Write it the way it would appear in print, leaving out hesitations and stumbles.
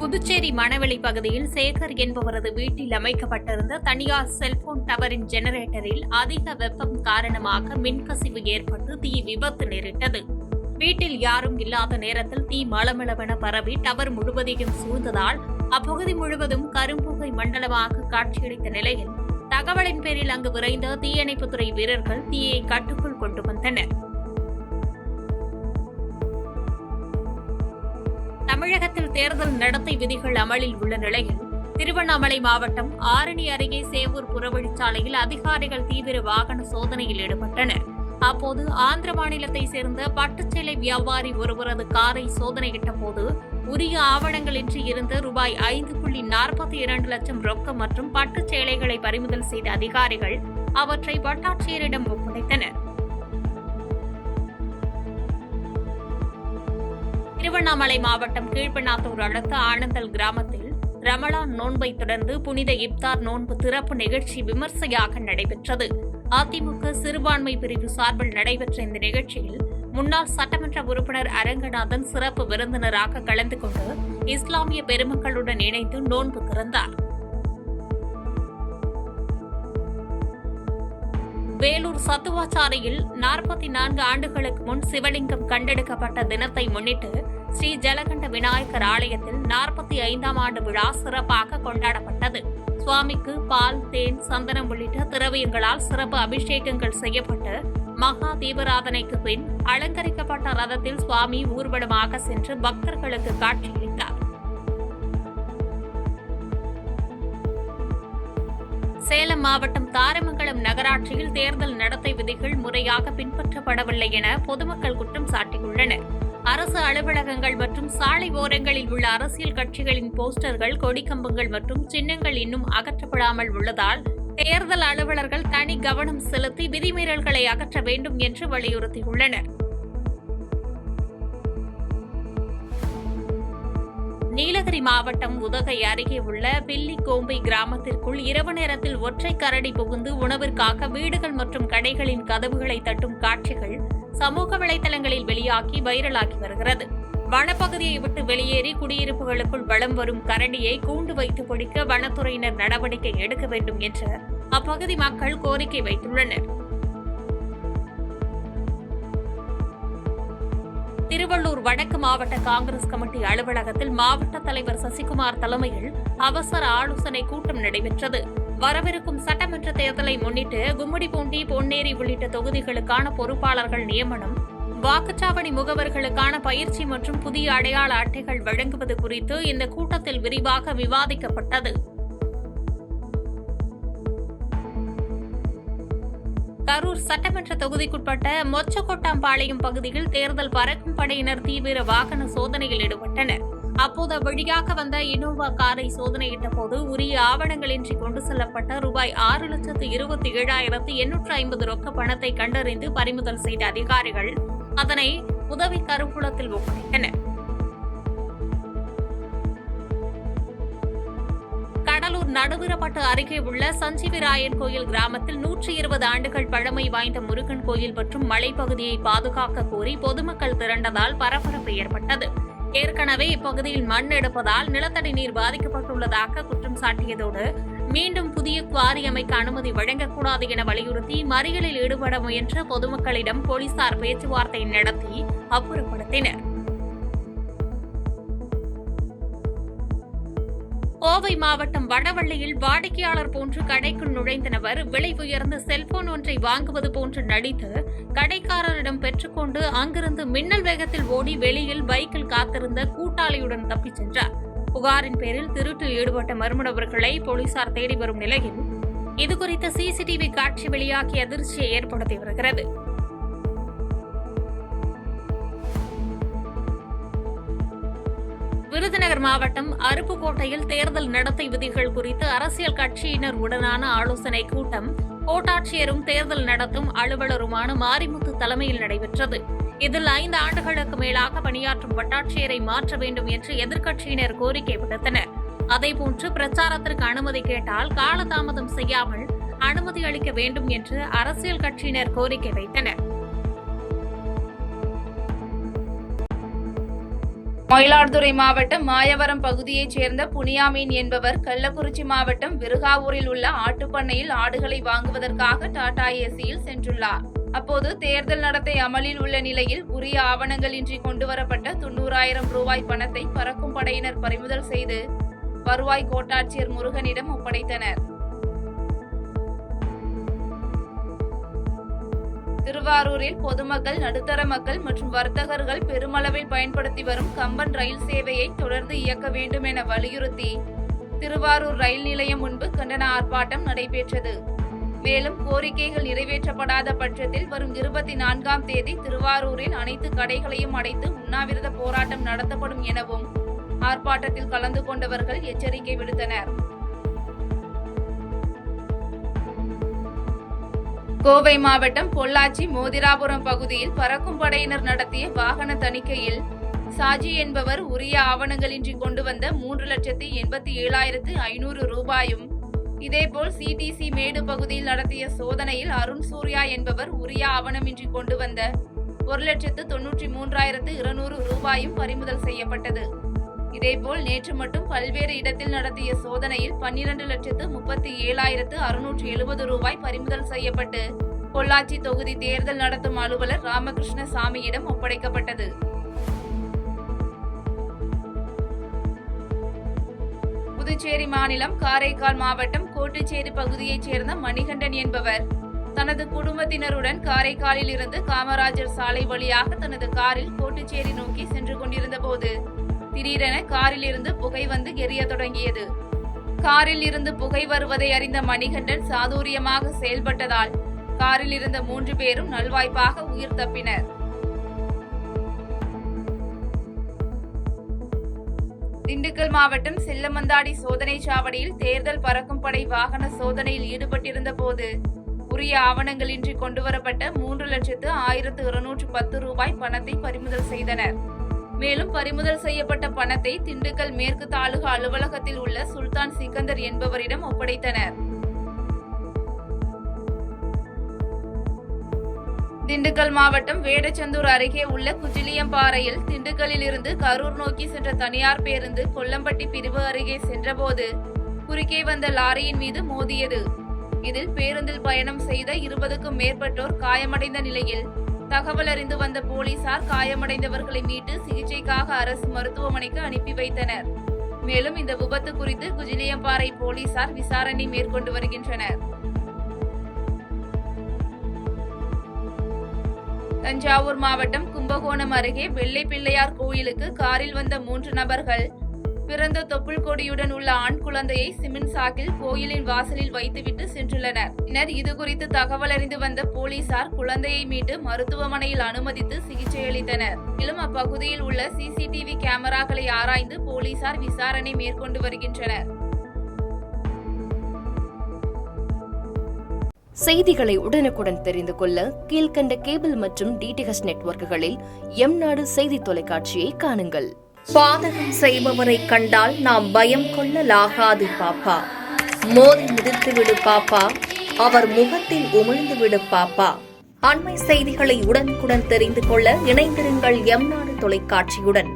புதுச்சேரி மணவெளி பகுதியில் சேகர் என்பவரது வீட்டில் அமைக்கப்பட்டிருந்த தனியார் செல்போன் டவரின் ஜெனரேட்டரில் அதிக வெப்பம் காரணமாக மின்கசிவு ஏற்பட்டு தீ விபத்து நேரிட்டது. வீட்டில் யாரும் இல்லாத நேரத்தில் தீ மளமளவென பரவி டவர் முழுவதையும் சூழ்ந்ததால் அப்பகுதி முழுவதும் கரும்புகை மண்டலமாக காட்சியளித்த நிலையில் தகவலின் பேரில் அங்கு விரைந்த தீயணைப்புத்துறை வீரர்கள் தீயை கட்டுக்குள் கொண்டு வந்தனர். தமிழகத்தில் தேர்தல் நடத்தை விதிகள் அமலில் உள்ள நிலையில் திருவண்ணாமலை மாவட்டம் ஆரணி அருகே சேவூர் புறவழிச்சாலையில் அதிகாரிகள் தீவிர வாகன சோதனையில் ஈடுபட்டனர். அப்போது ஆந்திர மாநிலத்தை சேர்ந்த பட்டுச்சேலை வியாபாரி ஒருவரது காரை சோதனையிட்ட போது உரிய ஆவணங்களின்றி இருந்த ரூபாய் 5.42 லட்சம் ரொக்கம் மற்றும் பட்டுச் சேலைகளை பறிமுதல் செய்த அதிகாரிகள் அவற்றை வட்டாட்சியரிடம் ஒப்படைத்தனர். திருவண்ணாமலை மாவட்டம் கீழ்பெண்ணாத்தூர் அடுத்த ஆனந்தல் கிராமத்தில் ரமலான் நோன்பை தொடர்ந்து புனித இப்தார் நோன்பு திறப்பு நிகழ்ச்சி விமர்சையாக நடைபெற்றது. அதிமுக சிறுபான்மை பிரிவு சார்பில் நடைபெற்ற இந்த நிகழ்ச்சியில் முன்னாள் சட்டமன்ற உறுப்பினர் அரங்கநாதன் சிறப்பு விருந்தினராக கலந்து கொண்டு இஸ்லாமிய பெருமக்களுடன் இணைந்து நோன்பு திறந்தார். வேலூர் சத்துவாச்சாரியில் 44 ஆண்டுகளுக்கு முன் சிவலிங்கம் கண்டெடுக்கப்பட்ட தினத்தை முன்னிட்டு ஸ்ரீ ஜலகண்ட விநாயகர் ஆலயத்தில் 45ஆம் ஆண்டு விழா சிறப்பாக கொண்டாடப்பட்டது. சுவாமிக்கு பால், தேன், சந்தனம் உள்ளிட்ட திரவியங்களால் சிறப்பு அபிஷேகங்கள் செய்யப்பட்டு மகா தீபாராதனைக்கு பின் அலங்கரிக்கப்பட்ட ரதத்தில் சுவாமி ஊர்வலமாக சென்று பக்தர்களுக்கு காட்சியளித்தார். சேலம் மாவட்டம் தாரமங்கலம் நகராட்சியில் தேர்தல் நடத்தை விதிகள் முறையாக பின்பற்றப்படவில்லை என பொதுமக்கள் குற்றம் சாட்டியுள்ளனர். அரசு அலுவலகங்கள் மற்றும் சாலை ஓரங்களில் உள்ள அரசியல் கட்சிகளின் போஸ்டர்கள், கொடிக்கம்பங்கள் மற்றும் சின்னங்கள் இன்னும் அகற்றப்படாமல் உள்ளதால் தேர்தல் அலுவலர்கள் தனி கவனம் செலுத்தி விதிமீறல்களை அகற்ற வேண்டும் என்று வலியுறுத்தியுள்ளனர். நீலகிரி மாவட்டம் உதகை அருகே உள்ள பில்லிக்கோம்பை கிராமத்திற்குள் இரவு நேரத்தில் ஒற்றை கரடி புகுந்து உணவிற்காக வீடுகள் மற்றும் கடைகளின் கதவுகளை தட்டும் காட்சிகள் சமூக வலைதளங்களில் வெளியாகி வைரலாகி வருகிறது. வனப்பகுதியை விட்டு வெளியேறி குடியிருப்புகளுக்குள் வலம் வரும் கரடியை கூண்டு வைத்து பிடிக்க வனத்துறையினர் நடவடிக்கை எடுக்க வேண்டும் என்று அப்பகுதி மக்கள் கோரிக்கை வைத்துள்ளனர். திருவள்ளூர் வடக்கு மாவட்ட காங்கிரஸ் கமிட்டி அலுவலகத்தில் மாவட்ட தலைவர் சசிகுமார் தலைமையில் அவசர ஆலோசனை கூட்டம் நடைபெற்றது. வரவிருக்கும் சட்டமன்ற தேர்தலை முன்னிட்டு கும்மிடிப்பூண்டி, பொன்னேரி உள்ளிட்ட தொகுதிகளுக்கான பொறுப்பாளர்கள் நியமனம், வாக்குச்சாவடி முகவர்களுக்கான பயிற்சி மற்றும் புதிய அடையாள அட்டைகள் வழங்குவது குறித்து இந்த கூட்டத்தில் விரிவாக விவாதிக்கப்பட்டது. கரூர் சட்டமன்ற தொகுதிக்குட்பட்ட மொச்சக்கொட்டாம்பாளையம் பகுதியில் தேர்தல் பறக்கும் படையினர் தீவிர வாகன சோதனையில் ஈடுபட்டனர். அப்போது வழியாக வந்த இனோவா காரை சோதனையிட்ட போது உரிய ஆவணங்களின்றி கொண்டு செல்லப்பட்ட ரூபாய் 6,27,850 ரொக்க பணத்தை கண்டறிந்து பறிமுதல் செய்த அதிகாரிகள் அதனை உதவி கருவூலத்தில் ஒப்படைத்தனர். கடலூர் நடுவிரப்பட்டு அருகே உள்ள சஞ்சீவிராயன் கோயில் கிராமத்தில் 120 ஆண்டுகள் பழமை வாய்ந்த முருகன் கோயில் மற்றும் மலைப்பகுதியை பாதுகாக்க கோரி பொதுமக்கள் திரண்டதால் பரபரப்பு ஏற்பட்டது. ஏற்கனவே இப்பகுதியில் மண் எடுப்பதால் நிலத்தடி நீர் பாதிக்கப்பட்டுள்ளதாக குற்றம் சாட்டியதோடு மீண்டும் புதிய குவாரி அமைக்க அனுமதி வழங்கக்கூடாது என வலியுறுத்தி மறியலில் ஈடுபட முயன்ற பொதுமக்களிடம் போலீசார் பேச்சுவார்த்தை நடத்தி அப்புறப்படுத்தினர். கோவை மாவட்டம் வடவள்ளியில் வாடிக்கையாளர் போன்று கடைக்குள் நுழைந்த நபர் விலை உயர்ந்த செல்போன் ஒன்றை வாங்குவது போன்று நடித்து கடைக்காரரிடம் பெற்றுக்கொண்டு அங்கிருந்து மின்னல் வேகத்தில் ஓடி வெளியில் பைக்கில் காத்திருந்த கூட்டாளியுடன் தப்பிச் சென்றார். புகாரின் பேரில் திருட்டில் ஈடுபட்ட மர்ம நபர்களை போலீசார் தேடி வரும் நிலையில் இதுகுறித்த சிசிடிவி காட்சி வெளியாகி அதிர்ச்சியை ஏற்படுத்தி வருகிறது. விருதுநகர் மாவட்டம் அருப்புக்கோட்டையில் தேர்தல் நடத்தை விதிகள் குறித்து அரசியல் கட்சியினர் உடனான ஆலோசனை கூட்டம் கோட்டாட்சியரும் தேர்தல் நடத்தும் அலுவலருமான மாரிமுத்து தலைமையில் நடைபெற்றது. இதில் 5 ஆண்டுகளுக்கு மேலாக பணியாற்றும் வட்டாட்சியரை மாற்ற வேண்டும் என்று எதிர்க்கட்சியினர் கோரிக்கை விடுத்தனர். அதேபோன்று பிரச்சாரத்திற்கு அனுமதி கேட்டால் காலதாமதம் செய்யாமல் அனுமதி அளிக்க வேண்டும் என்று அரசியல் கட்சியினர் கோரிக்கை வைத்தனர். மயிலாடுதுறை மாவட்டம் மாயவரம் பகுதியைச் சேர்ந்த புனியாமீன் என்பவர் கள்ளக்குறிச்சி மாவட்டம் விருகாவூரில் உள்ள ஆட்டுப்பண்ணையில் ஆடுகளை வாங்குவதற்காக டாடா ஏசியில் சென்றுள்ளார். அப்போது தேர்தல் நடத்தை அமலில் உள்ள நிலையில் உரிய ஆவணங்களின்றி கொண்டுவரப்பட்ட 90,000 ரூபாய் பணத்தை பறக்கும் படையினர் பறிமுதல் செய்து வருவாய் கோட்டாட்சியர் முருகனிடம் ஒப்படைத்தனர். திருவாரூரில் பொதுமக்கள், நடுத்தர மக்கள் மற்றும் வர்த்தகர்கள் பெருமளவில் பயன்படுத்தி வரும் கம்பன் ரயில் சேவையை தொடர்ந்து இயக்க வேண்டும் என வலியுறுத்தி திருவாரூர் ரயில் நிலையம் முன்பு கண்டன ஆர்ப்பாட்டம் நடைபெற்றது. மேலும் கோரிக்கைகள் நிறைவேற்றப்படாத பட்சத்தில் வரும் 24ஆம் தேதி திருவாரூரில் அனைத்து கடைகளையும் அடைத்து உண்ணாவிரத போராட்டம் நடத்தப்படும் எனவும் ஆர்ப்பாட்டத்தில் கலந்து கொண்டவர்கள் எச்சரிக்கை விடுத்தனர். கோவை மாவட்டம் பொள்ளாச்சி மோதிராபுரம் பகுதியில் பறக்கும் படையினர் நடத்திய வாகன தணிக்கையில் சாஜி என்பவர் உரிய ஆவணங்களின்றி கொண்டு வந்த 3,87,500 ரூபாயும், இதேபோல் சிடிசி மேடு பகுதியில் நடத்திய சோதனையில் அருண் சூர்யா என்பவர் உரிய ஆவணமின்றி கொண்டு வந்த 1,93,200 ரூபாயும் பறிமுதல் செய்யப்பட்டது. இதேபோல் நேற்று மட்டும் பல்வேறு இடத்தில் நடத்திய சோதனையில் 12,37,670 ரூபாய் பறிமுதல் செய்யப்பட்டு பொள்ளாச்சி தொகுதி தேர்தல் நடத்தும் அலுவலர் ராமகிருஷ்ண சாமியிடம் ஒப்படைக்கப்பட்டது. புதுச்சேரி மாநிலம் காரைக்கால் மாவட்டம் கோட்டுச்சேரி பகுதியைச் சேர்ந்த மணிகண்டன் என்பவர் தனது குடும்பத்தினருடன் காரைக்காலில் இருந்து காமராஜர் சாலை வழியாக தனது காரில் கோட்டுச்சேரி நோக்கி சென்று கொண்டிருந்த போது திடீரென காரில் இருந்து புகை வந்து எரிய தொடங்கியது. காரில் இருந்து புகை வருவதை அறிந்த மணிகண்டன் சாதுரியமாக செயல்பட்டதால் காரில் இருந்த 3 பேரும் நல்வாய்ப்பாக உயிர் தப்பினர். திண்டுக்கல் மாவட்டம் செல்லமந்தாடி சோதனை சாவடியில் தேர்தல் பறக்கும் படை வாகன சோதனையில் ஈடுபட்டிருந்த போது உரிய ஆவணங்களின்றி கொண்டுவரப்பட்ட 3,01,210 ரூபாய் பணத்தை பறிமுதல் செய்தனர். மேலும் பறிமுதல் செய்யப்பட்ட பணத்தை திண்டுக்கல் மேற்கு தாலுகா அலுவலகத்தில் உள்ள சுல்தான் சிக்கந்தர் என்பவரிடம் ஒப்படைத்தனர். திண்டுக்கல் மாவட்டம் வேடச்சந்தூர் அருகே உள்ள குஜிலியம்பாறையில் திண்டுக்கல்லில் இருந்து கரூர் நோக்கி சென்ற தனியார் பேருந்து கொல்லம்பட்டி பிரிவு அருகே சென்றபோது குறுக்கே வந்த லாரியின் மீது மோதியது. இதில் பேருந்தில் பயணம் செய்த 20க்கும் மேற்பட்டோர் காயமடைந்த நிலையில் தகவல் அறிந்து வந்த போலீசார் காயமடைந்தவர்களை மீட்டு சிகிச்சைக்காக அரசு மருத்துவமனைக்கு அனுப்பி வைத்தனர். மேலும் இந்த விபத்து குறித்து குஜிலியம்பாறை போலீசார் விசாரணை மேற்கொண்டு வருகின்றனர். தஞ்சாவூர் மாவட்டம் கும்பகோணம் அருகே வெள்ளை பிள்ளையார் கோயிலுக்கு காரில் வந்த 3 நபர்கள் பிறந்த தொப்புள் கொடியுடன் உள்ள ஆண் குழந்தையை சிமெண்ட் சாக்கில் கோயிலின் வாசலில் வைத்துவிட்டு சென்றுள்ளனர். பின்னர் இதுகுறித்து தகவல் அறிந்து வந்த போலீசார் குழந்தையை மீட்டு மருத்துவமனையில் அனுமதித்து சிகிச்சை அளித்தனர். மேலும் அப்பகுதியில் உள்ள சிசிடிவி கேமராக்களை ஆராய்ந்து போலீசார் விசாரணை மேற்கொண்டு வருகின்றனர். செய்திகளை உடனுக்குடன் தெரிந்து கொள்ள கீழ்கண்ட கேபிள் மற்றும் டிடிஎச் நெட்வொர்க்குகளில் எம்நாடு செய்தி தொலைக்காட்சியை காணுங்கள். பாதகம் செய்பவரை கண்டால் நாம் பயம் கொள்ளலாகாது பாப்பா. மோதி மிதித்துவிடு பாப்பா, அவர் முகத்தில் உமிழ்ந்துவிடு பாப்பா. அண்மை செய்திகளை உடனுக்குடன் தெரிந்து கொள்ள இணைந்திருங்கள் எம்நாடு தொலைக்காட்சியுடன்.